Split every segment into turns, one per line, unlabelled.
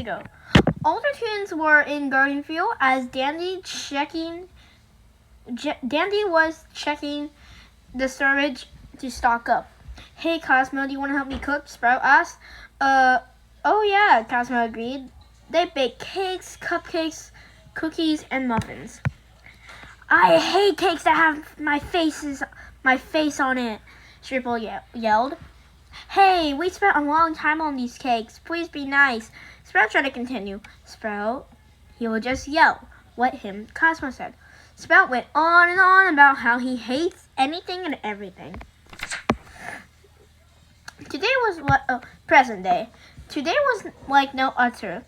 ago. All the twins were in garden field as Dandy was checking the storage to stock up. Hey, Cosmo, do you want to help me cook? Sprout asked. Oh yeah, Cosmo agreed. They baked cakes, cupcakes, cookies, and muffins. I hate cakes that have my face on it, Shripple yelled. Hey, we spent a long time on these cakes. Please be nice. Sprout tried to continue. Sprout, he will just yell. Let him, Cosmo said. Sprout went on and on about how he hates anything and everything. Today was present day. Today was like no other.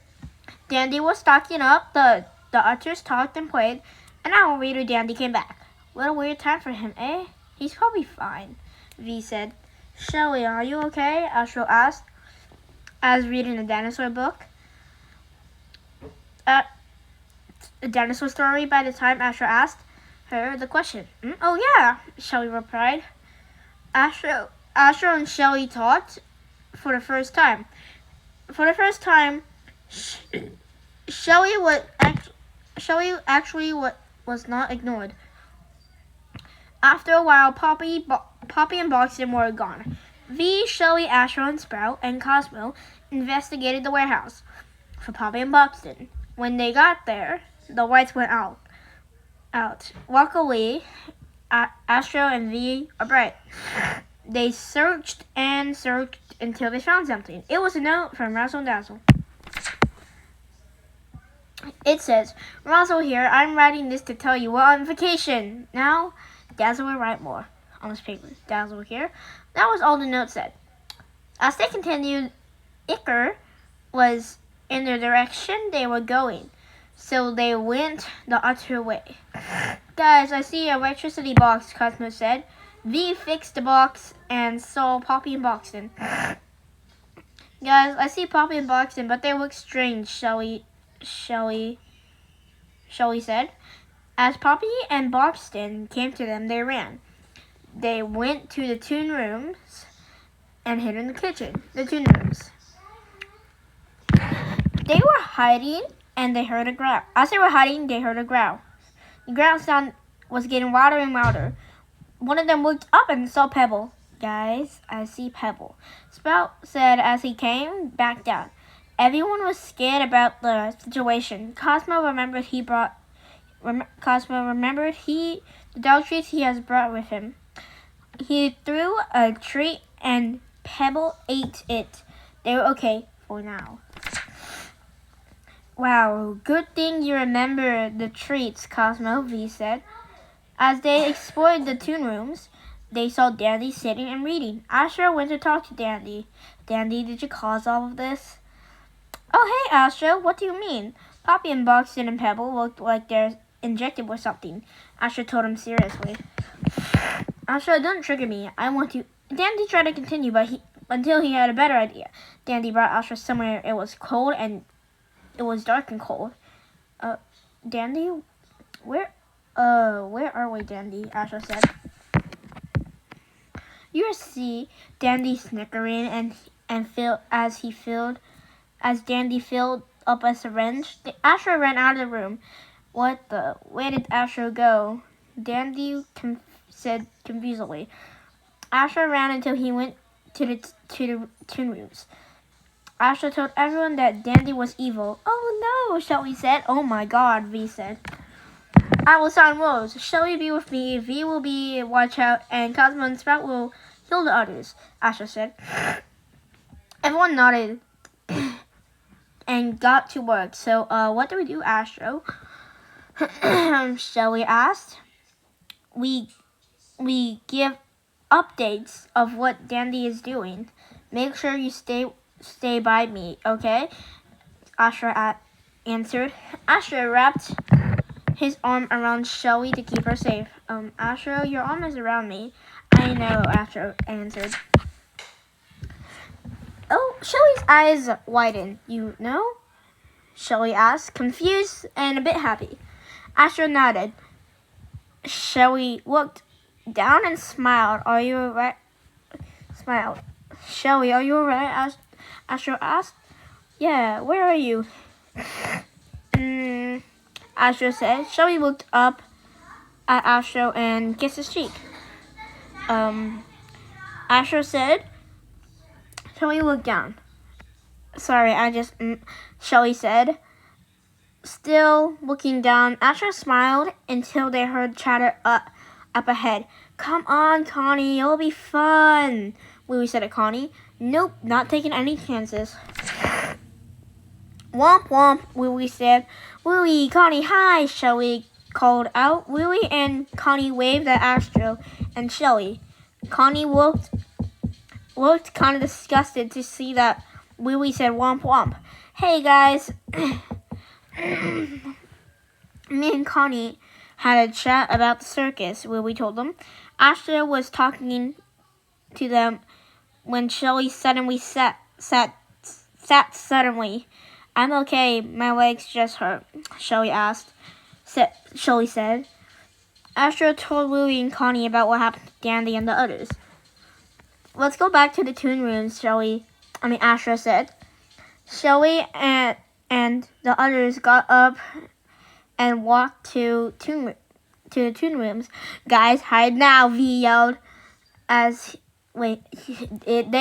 Dandy was stocking up. The otters talked and played. An hour later, Dandy came back. What a weird time for him, eh? He's probably fine, V said. Shelly, are you okay? Astro asked, as reading a dinosaur book. A dinosaur story by the time Astro asked her the question. Oh yeah, Shelly replied. Astro and Shelly talked for the first time. For the first time, Shelly actually was not ignored. After a while, Poppy and Boxton were gone. V, Shelly, Astro, and Sprout, and Cosmo investigated the warehouse for Poppy and Boxton. When they got there, the lights went out. Luckily, Astro and V are bright. They searched and searched until they found something. It was a note from Razzle Dazzle. It says, Razzle here, I'm writing this to tell you we're on vacation. Now, Dazzle will write more on this paper. Dazzle here. That was all the note said. As they continued, Icker was in the direction they were going. So they went the other way. Guys, I see an electricity box, Cosmo said. V fixed the box and saw Poppy and Boxton. Guys, I see Poppy and Boxton, but they look strange, Shelly said. As Poppy and Boxton came to them, they ran. They went to the tune rooms and hid in the kitchen. The tune rooms. They were hiding and they heard a growl. As they were hiding, they heard a growl. The growl sound was getting louder and louder. One of them looked up and saw Pebble. Guys, I see Pebble, Sprout said as he came back down. Everyone was scared about the situation. Cosmo remembered the dog treats he has brought with him. He threw a treat and Pebble ate it. They were okay for now. Wow, good thing you remember the treats, Cosmo, V said. As they explored the tune rooms, they saw Dandy sitting and reading. Astro went to talk to Dandy. Dandy, did you cause all of this? Oh, hey, Astro, what do you mean? Poppy and Boxton and Pebble looked like they're injected with something. Astro told him seriously. Astro, don't trigger me. I want to... Dandy tried to continue, but until he had a better idea. Dandy brought Astro somewhere it was cold and it was dark and cold. Dandy, where are we, Dandy? Astro said. You see Dandy snickering as Dandy filled up a syringe. Astro ran out of the room. Where did Astro go? Dandy said confusedly. Astro ran until he went to the tune rooms. Astro told everyone that Dandy was evil. Oh no, Shelly said. Oh my god, V said. I will sound Rose. Shelly be with me, V will be watch out, and Cosmo and Sprout will heal the others, Astro said. Everyone nodded and got to work. So, what do we do, Astro? Shelly asked. We give updates of what Dandy is doing. Make sure you stay by me, okay? Astro answered. Astro wrapped his arm around Shelly to keep her safe. Astro, your arm is around me. I know, Astro answered. Oh, Shelly's eyes widened. You know? Shelly asked, confused and a bit happy. Astro nodded. Shelly looked down and smiled. Are you alright? Smiled. Shelly, are you alright? Astro asked. Yeah, where are you? Astro said. Shelly looked up at Astro and kissed his cheek. Astro said. Shelly looked down. Sorry, Shelly said. Still looking down, Astro smiled until they heard chatter up ahead. Come on, Connie, it'll be fun, Louie said to Connie. Nope, not taking any chances. Womp womp, Louie said. Louie, Connie, hi, Shelly called out. Louie and Connie waved at Astro and Shelly. Connie looked kind of disgusted to see that Louie said womp womp. Hey guys, me and Connie had a chat about the circus, Louie told them. Astro was talking to them when Shelly suddenly sat suddenly. I'm okay, my legs just hurt, Shelly said. Astro told Louie and Connie about what happened to Dandy and the others. Let's go back to the toon rooms, Astro said. Shelly and the others got up and walked to the toon rooms. Guys, hide now, V yelled. They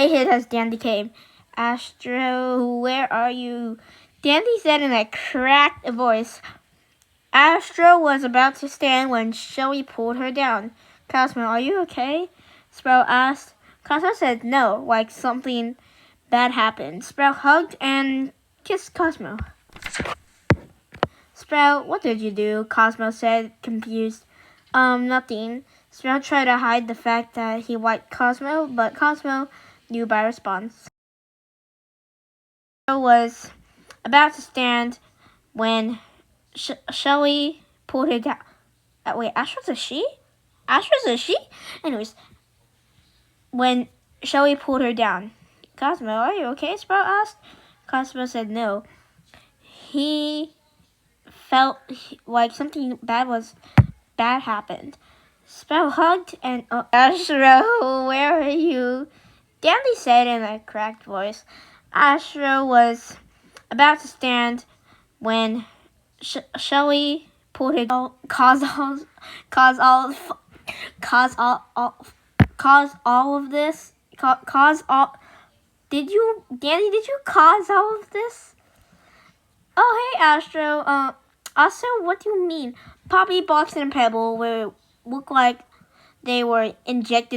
hid as Dandy came. Astro, where are you? Dandy said in a cracked voice. Astro was about to stand when Shelly pulled her down. Cosmo, are you okay? Sprout asked. Cosmo said no, like something bad happened. Sprout hugged and kissed Cosmo. Sprout, what did you do? Cosmo said, confused. Nothing. Sprout tried to hide the fact that he liked Cosmo, but Cosmo knew by response. Astro was about to stand when Shelly pulled her down. Wait, Astro's a she? Astro's a she? Anyways, when Shelly pulled her down. Cosmo, are you okay? Sprout asked. Cosmo said no. He felt like something bad happened. Sprout hugged and Astro, where are you? Dandy said in a cracked voice. Astro was about to stand when Shelly pulled her down. Cause did you cause all of this? Oh, hey, Astro. Also, what do you mean? Poppy, Box, and Pebble look like they were injected